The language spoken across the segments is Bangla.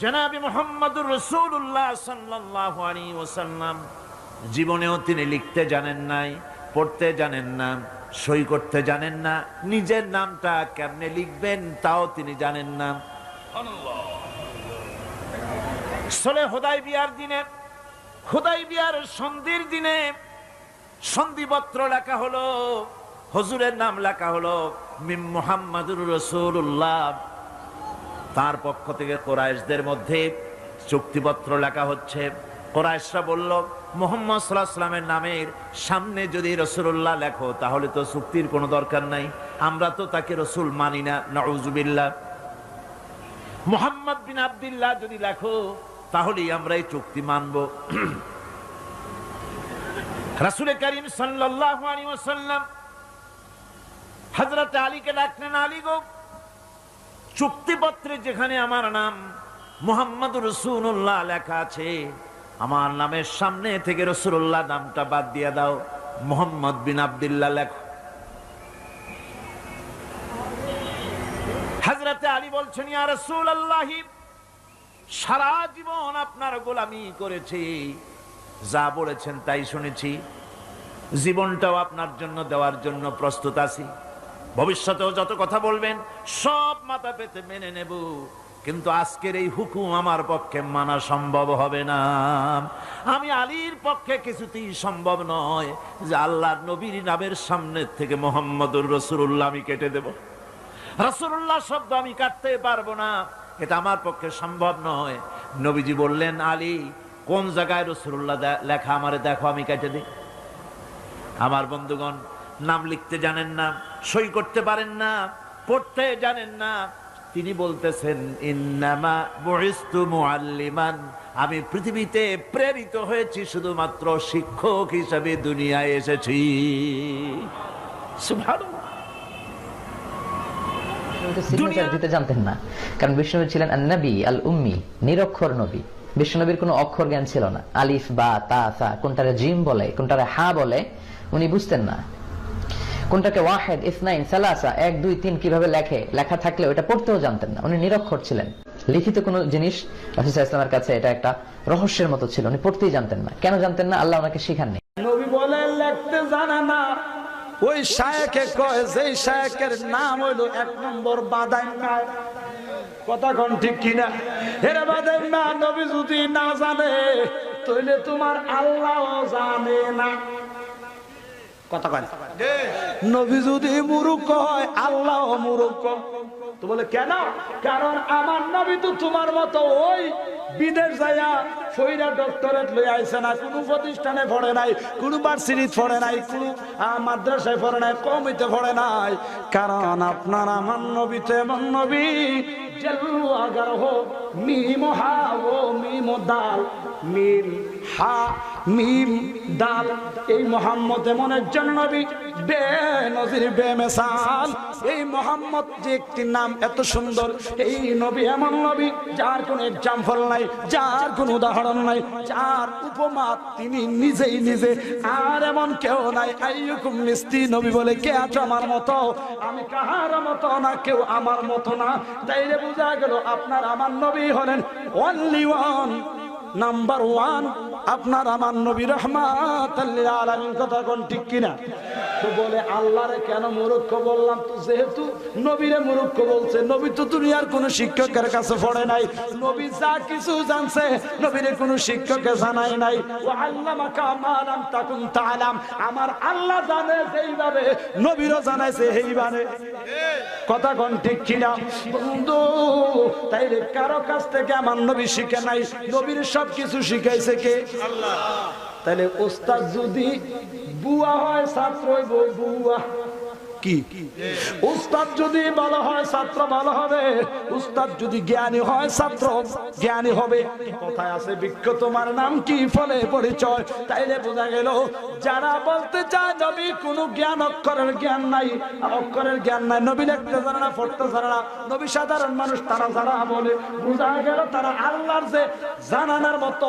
জনাবে মুহাম্মদুর রাসূলুল্লাহ সাল্লাল্লাহু আলাইহি ওয়াসাল্লাম জীবনেও তিনি লিখতে জানেন নাই, পড়তে জানেন না, সই করতে জানেন না, নিজের নামটা কেমনে লিখবেন তাও তিনি জানেন না। সুলহ হুদায়বিয়ার দিনে, হুদায়বিয়ার সন্ধির দিনে সন্ধিপত্র লেখা হলো, হুজুরের নাম লেখা হলো মিম মুহাম্মাদুর রাসূলুল্লাহ। তার পক্ষ থেকে কুরাইশদের মধ্যে চুক্তিপত্র লেখা হচ্ছে। কুরাইশরা বলল, মুহাম্মদ সাল্লাল্লাহু আলাইহি ওয়াসাল্লামের নামের সামনে যদি রাসূলুল্লাহ লেখো তাহলে তো চুক্তির কোনো দরকার নাই, আমরা তো তাকে রাসূল মানি না, নাউযুবিল্লাহ। মুহাম্মদ বিন আব্দুল্লাহ যদি লেখো তাহলেই আমরা এই চুক্তি মানব। রাসূল করিম সাল্লাল্লাহু আলাইহি ওয়াসাল্লাম হযরত আলীকে ডাকলেন, আলী গো, চুক্তিপত্রে যেখানে আমার নাম মুহাম্মদুর রাসূলুল্লাহ লেখা আছে, আমার নামের সামনে থেকে রাসূলুল্লাহ নামটা বাদ দিয়ে দাও, মুহাম্মদ বিন আব্দুল্লাহ লেখো। হযরত আলী বলছেন, ইয়া রাসূলুল্লাহ, সারা জীবন আপনার গোলামি করেছি, যা বলেছেন তাই শুনেছি, জীবনটাও আপনার জন্য দেওয়ার জন্য প্রস্তুত আছি, ভবিষ্যতেও যত কথা বলবেন সব মাথা পেতে মেনে নেব, কিন্তু আজকের এই হুকুম আমার পক্ষে মানা সম্ভব হবে না। আমি আলীর পক্ষে কিছুতেই সম্ভব নয় যে আল্লাহর নবীর নামের সামনে থেকে মুহাম্মদুর রাসূলুল্লাহ আমি কেটে দেব, রাসূলুল্লাহ শব্দ আমি কাটতে পারবো না, এটা আমার পক্ষে সম্ভব নয়। নবীজি বললেন, আলী, কোন জায়গায় রাসূলুল্লাহ লেখা আমারে দেখো, আমি কেটে দিই। আমার বন্ধুগণ, নাম লিখতে জানেন না, সই করতে পারেন না, পড়তে জানেন না, তিনি বলতেছেন, ইন্নামা বুইসতু মুআল্লিমান, আমি পৃথিবীতে প্রেরিত হয়েছি শুধুমাত্র শিক্ষক হিসেবে দুনিয়ায় এসেছি। সুবহানাল্লাহ। সিগনেচার দিতে জানতেন না, কারণ বিষ্ণু ছিলেন আন-নবী আল উম্মি, নিরক্ষর নবী। বিষ্ণুনবীর কোনো অক্ষর জ্ঞান ছিল না, আলিফ বা তা সা, কোনটারে জিম বলে কোনটারে হা বলে উনি বুঝতেন না, কোনটাকে ওয়াহিদ, ইসনাইন, সালাসা, 1 2 3 কিভাবে লেখা থাকলে ওটা পড়তেও জানতেন না, উনি নিরক্ষর ছিলেন। লিখিত কোনো জিনিস রাসূল সাল্লাল্লাহু আলাইহি ওয়াসাল্লামের কাছে এটা একটা রহস্যের মতো ছিল, উনি পড়তেই জানতেন না। কেন জানতেন না? আল্লাহ ওনাকে শিখাননি। নবী বলে লিখতে জানে না, ওই শায়েখে কয়, যেই শায়েখের নাম হইল 1 নম্বর বাদাইম্মা। কথা কোন ঠিক কিনা? এরে বাদাইম্মা, নবী যদি না জানে তাহলে তোমার আল্লাহ জানে না। কথা কয় নবী যদি মূর্খ হয়, আল্লাহ মূর্খ। তো বলে কেন? কারণ আমার নবী তো তোমার মতো ওই বিদেশ যাইয়া ফইরা ডক্টরেট লই আইছে না, কোন প্রতিষ্ঠানে পড়ে নাই, কোন ভার্সিটিতে পড়ে নাই, কোন মাদ্রাসায় পড়ে নাই, কমিতে পড়ে নাই। কারণ আপনার আমার নবী তো এমন নবী, জেলু আগার হো মিম হা ও মিম দাল, মিম হা মিম দাল। এই মুহাম্মদ এমন একজন নবী, বেনজির বেমিসাল। এই মুহাম্মদ যে একটি নাম এত সুন্দর, এই নবী এমন নবী যার কোনো এক্সাম্পল নাই, যার কোনো উদাহরণ নাই, যার উপমা তিনি নিজেই নিজে, আর এমন কেউ নাই। আইয়ুকুম মিসলি, নবী বলে, কে আছো আমার মতো? আমি কাহার মতো না, কেউ আমার মতো না। তাইলে বোঝা গেল আপনার আমার নবী হলেন অনলি ওয়ান, নাম্বার 1। আপনার আমার নবী রাহমাতাল লিল আলামিন। কথা কোন ঠিক কিনা? তো বলে আল্লাহরে কেন মূর্খ বললাম? তো যেহেতু নবীরে মূর্খ বলছে, নবী তো দুনিয়ার কোন শিক্ষকের কাছে পড়ে নাই, নবী যা কিছু জানছে নবীরে কোন শিক্ষকে জানাই নাই। ওয়া আল্লামাকা মা লাম তাকুন তাআলাম, আমার আল্লাহ জানে সেইভাবে নবীরও জানাইছে সেইভাবে। কথা কোন ঠিক কিনা বন্ধু? তাইলে কারো কাছ থেকে আমার নবী শিখে নাই, নবীর সব কিছু শিখাইছে কে? আল্লাহ। তাহলে ওস্তাদ যদি বুয়া হয়, ছাত্র হইব বুয়া। কি উস্তাদ যদি ভালো হয়, ছাত্র ভালো হবে। উস্তাদ যদি জ্ঞানী হয়, ছাত্র জ্ঞানী হবে। কথায় আছে, বৃক্ষ তোমার নাম কি, ফলে পরিচয়। তাইলে বোঝা গেল যারা বলতে চায় নবী কোনো জ্ঞান, অক্ষরের জ্ঞান নাই, অক্ষরের জ্ঞান নাই, নবী লিখতে জানে না, পড়তে জানে না, নবী সাধারণ মানুষ, তারা যারা বলে, বোঝা গেল তারা আল্লাহর যে জানানোর মতো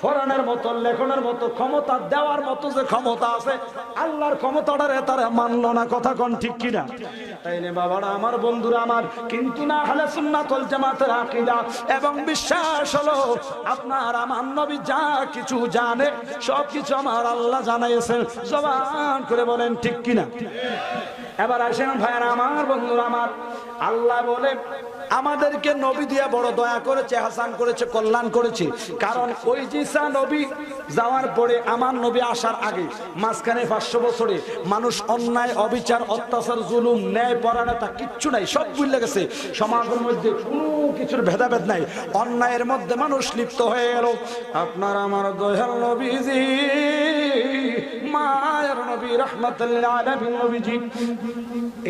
ফরানের মতো লেখনের মতো ক্ষমতা দেওয়ার মতো যে ক্ষমতা আছে, আল্লাহর ক্ষমতাটারে তারা মানলো না। কথা কোন ঠিক কিনা? তাইলে বাবারা আমার, বন্ধুরা আমার, কিন্তু না আহলে সুন্নাত ওয়াল জামাতের আকীদা এবং বিশ্বাস হলো আপনার আমার নবী যা কিছু জানে সবকিছু আমার আল্লাহ জানাইছেন। জবান করে বলেন ঠিক কিনা? এবার আসেন ভাইরা আমার, বন্ধুরা আমার, আল্লাহ বলে আমাদেরকে নবী দিয়ে বড় দয়া করেছে, হাসান করেছে, কল্যাণ করেছে। কারণ ওই ঈসা নবী যাওয়ার পরে আমার নবী আসার আগে মাঝখানে 500 বছরে মানুষ অন্যায়, অবিচার, অত্যাচার, জুলুম, ন্যায় পরায়ণতা কিচ্ছু নাই, সব ভুলে গেছে। সমাজের মধ্যে কোনো কিছুর ভেদাভেদ নাই, অন্যায়ের মধ্যে মানুষ লিপ্ত হয়ে গেল। আপনার আমার দয়াল নবীজি, মায়ের নবী রাহমাতুল আলামিন নবীজি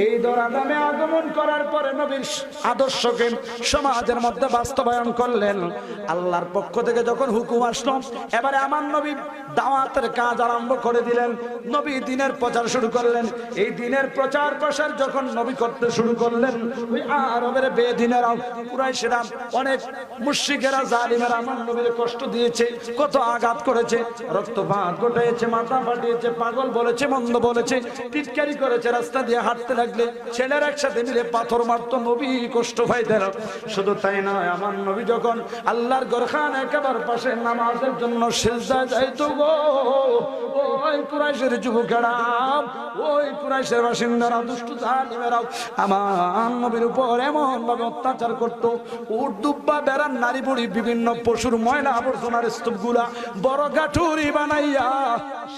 এই দরাদামে আগমন করার পরে নবীর আদর্শকে সমাজের মধ্যে বাস্তবায়ন করলেন। আল্লাহর পক্ষ থেকে যখন হুকুম আসলো, এবারে আমার নবী দাওয়াতের কাজ আরম্ভ করে দিলেন। নবী দ্বীনের প্রচার শুরু করলেন। এই দ্বীনের প্রচার প্রসার যখন নবী করতে শুরু করলেন, ওই আরবের বেদিনেরা, কুরাইশেরা, অনেক মুশরিকেরা, জালিমেরা আমার নবীর কষ্ট দিয়েছে, কত আঘাত করেছে, রক্তপাত ঘটিয়েছে, মাথা ফাটিয়েছে, পাগল বলেছে, মন্দ বলেছে, টিটকারি করেছে, রাস্তা দিয়ে হাঁটতে লাগলে ছেলেরা একসাথে মিলে পাথর মারতো, নবী কষ্ট পাইতেন। শুধু তাই নয়, আমার নবী যখন আল্লাহর ঘরখানা একেবারে পাশে নামাজের জন্য সিজদায় যাইতো গো, ওই কুরাইশের যুবকেরা, ওই কুরাইশের বাসিন্দারা, দুষ্ট জালিমেরা আমার নবীর উপর এমন ভাবে অত্যাচার করতো, উট দুব্বা, বেড়ার, নারী বুড়ি, বিভিন্ন পশুর ময়লা আবর্জনার স্তূপগুলা বড় গাঠুরি বানাইয়া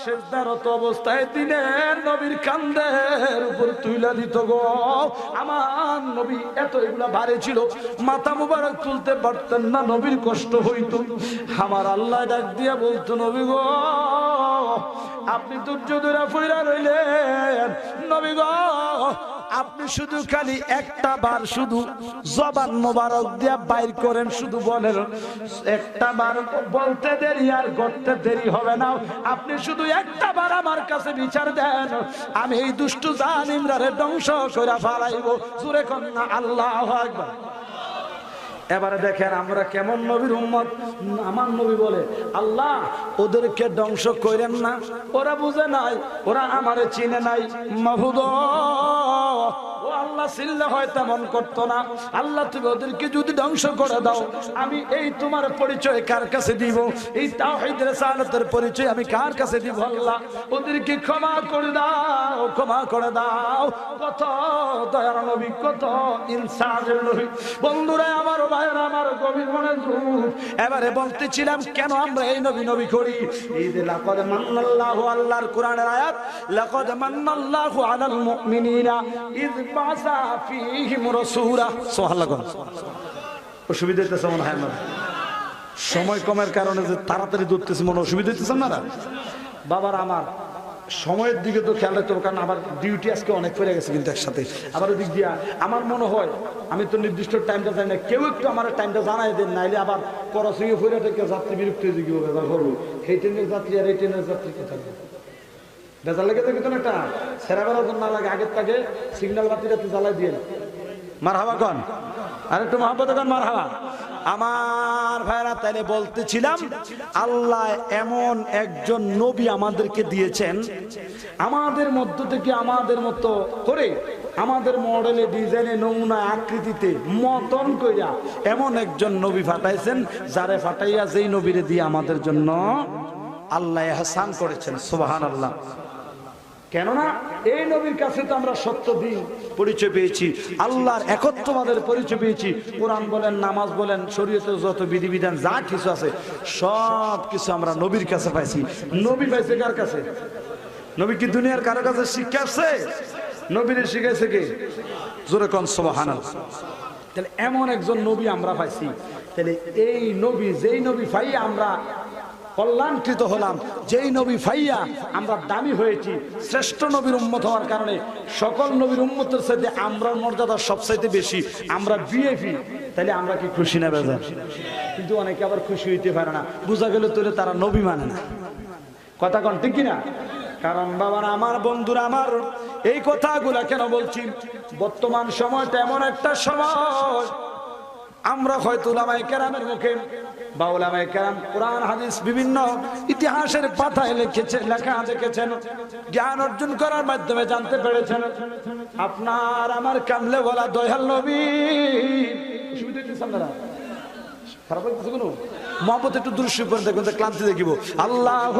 সিজদারত অবস্থায় দিনের নবীর কান্দের উপর তুইলা দিত গো। আমার নবী এত এগুলা ভারী ছিল, মাথা মুবারক তুলতে পারতেন না, নবীর কষ্ট হইতো। আমার আল্লাহ ডাক দিয়া বলতো, নবী গো আপনি ধৈর্য ধরে ফিরা রইলেন, নবী গো আপনি শুধু খালি একটা বার শুধু জবান মোবারক দিয়া বাইর করেন, শুধু বলেন একটা বার, বলতে দেরি আর করতে দেরি হবে না। আপনি শুধু একটা বার আমার কাছে বিচার দেন, আমি এই দুষ্ট জালিমরারে ধ্বংস করে ফেলাইব। জোরে কন্যা আল্লাহু আকবার। এবারে দেখেন আমরা কেমন নবীর উম্মত। আমার নবী বলে, আল্লাহ ওদেরকে ধ্বংস করেন না, ওরা বুঝে নাই, ওরা আমারে চিনে নাই। মাহবুদ ও আল্লাহ চিনলে হয় তেমন করতো না। আল্লাহ তুমি ওদেরকে যদি ধ্বংস করে দাও, আমি এই তোমার পরিচয় কার কাছে দিব? এই তাওহীদ রিসালাতের পরিচয় আমি কার কাছে দিব? আল্লাহ ওদেরকে ক্ষমা করে দাও, ক্ষমা করে দাও। কত দয়ার নবী, কত ইনসাফের নবী। বন্ধুরা আমার, ভাইরা আমার, গভীর মনোযোগ। এবারে বলতেছিলাম কেন আমরা এই নবী নবী করি। এই যে লাকাদ মান্নাল্লাহু, আল্লাহর কোরআনের আয়াত, লাকাদ মান্নাল্লাহু আলাল মুমিনিনা ইয বাসা ফীহিম রাসূলা। সুবহানাল্লাহ। অসুবিধা হইতেছে মনে হয় আমার, সময় কমের কারণে যে তাড়াতাড়ি দৌড়তেছি, মনে অসুবিধা হইতেছে না? বাবার আমার সময়ের দিকে তো খেয়াল রাখতে হবে, কারণ আমার ডিউটি আজকে অনেক পড়ে গেছে। কিন্তু একসাথে আবার ওদিক দিয়া আমার মনে হয় আমি তো নির্দিষ্ট টাইমটা জানি না, কেউ একটু আমার টাইমটা জানাই দেন, নাইলে আবার করসিংয়ে ফিরে থেকে যাত্রী বিরক্ত হয়ে গিয়ে ব্যাপার করবো। এই ট্রেনের যাত্রী আর এই ট্রেনের যাত্রী কোথায় বেজার লেগে থাকে তো একটা সেরা বেড়ার জন্য না লাগে, আগের তাকে সিগন্যাল বাতিটা তো জ্বালাই দিয়ে মারহাবা কন, আর একটু মহাব্বত কন মারহাবা। আমার ভাইরা, তাইলে বলতেছিলাম আল্লাহ এমন একজন নবী আমাদেরকে দিয়েছেন, আমাদের মধ্য থেকে আমাদের মতো করে, আমাদের মডেলে, ডিজাইনে, নমুনা, আকৃতিতে মতন কইরা এমন একজন নবী পাঠাইছেন, যারে পাঠাইয়া যেই নবীরে দিয়ে আমাদের জন্য আল্লাহ ইহসান করেছেন। সুবহানাল্লাহ। কেননা এই নবীর কাছে তো আমরা সত্য দিন পরিচয় পেয়েছি, আল্লাহর একত্ববাদের পরিচয় পেয়েছি। কোরআন বলেন, নামাজ বলেন, শরীয়তের যত বিধিবিধান যা কিছু আছে সব কিছু আমরা নবীর কাছে পাইছি। নবী পাইছে কার কাছে? নবী কি দুনিয়ার কারো কাছে শিক্ষা আসছে? নবীরে শিখাইছে কে? জোরে কোন সুবহানাল্লাহ। তাহলে এমন একজন নবী আমরা পাইছি। তাহলে এই নবী, যেই নবী পাইয়া আমরা কল্যাণকৃত হলাম, যেই নবী পাইয়া আমরা দামি হয়েছি, শ্রেষ্ঠ নবীর উম্মত হওয়ার কারণে সকল নবীর উম্মতের সাথে আমরা মর্যাদা সবচাইতে বেশি, আমরা ভিআইপি। তাহলে আমরা কি খুশি না বেজার? কিন্তু অনেকে আবার খুশি হইতে পারে না, বোঝা গেল তোলে তারা নবী মানে না। কথা কন ঠিক কিনা? কারণ বাবারা আমার, বন্ধুরা আমার, এই কথাগুলা কেন বলছি? বর্তমান সময়টা এমন একটা সময়, আমরা হয়তো উলামায়ে কেরামের মুখে বা উলামায়ে কেরাম কোরআন হাদিস বিভিন্ন ইতিহাসের পাতায় লেখা দেখেছেন, জ্ঞান অর্জন করার মাধ্যমে জানতে পেরেছেন আপনার আমার কামলে বলা দয়াল নবী। অসুবিধা হচ্ছে আপনারা খারাপ লাগতেছে কোনো মহব্বত একটু দৃশ্য করে দেখবেন, ক্লান্তি দেখিব। আল্লাহ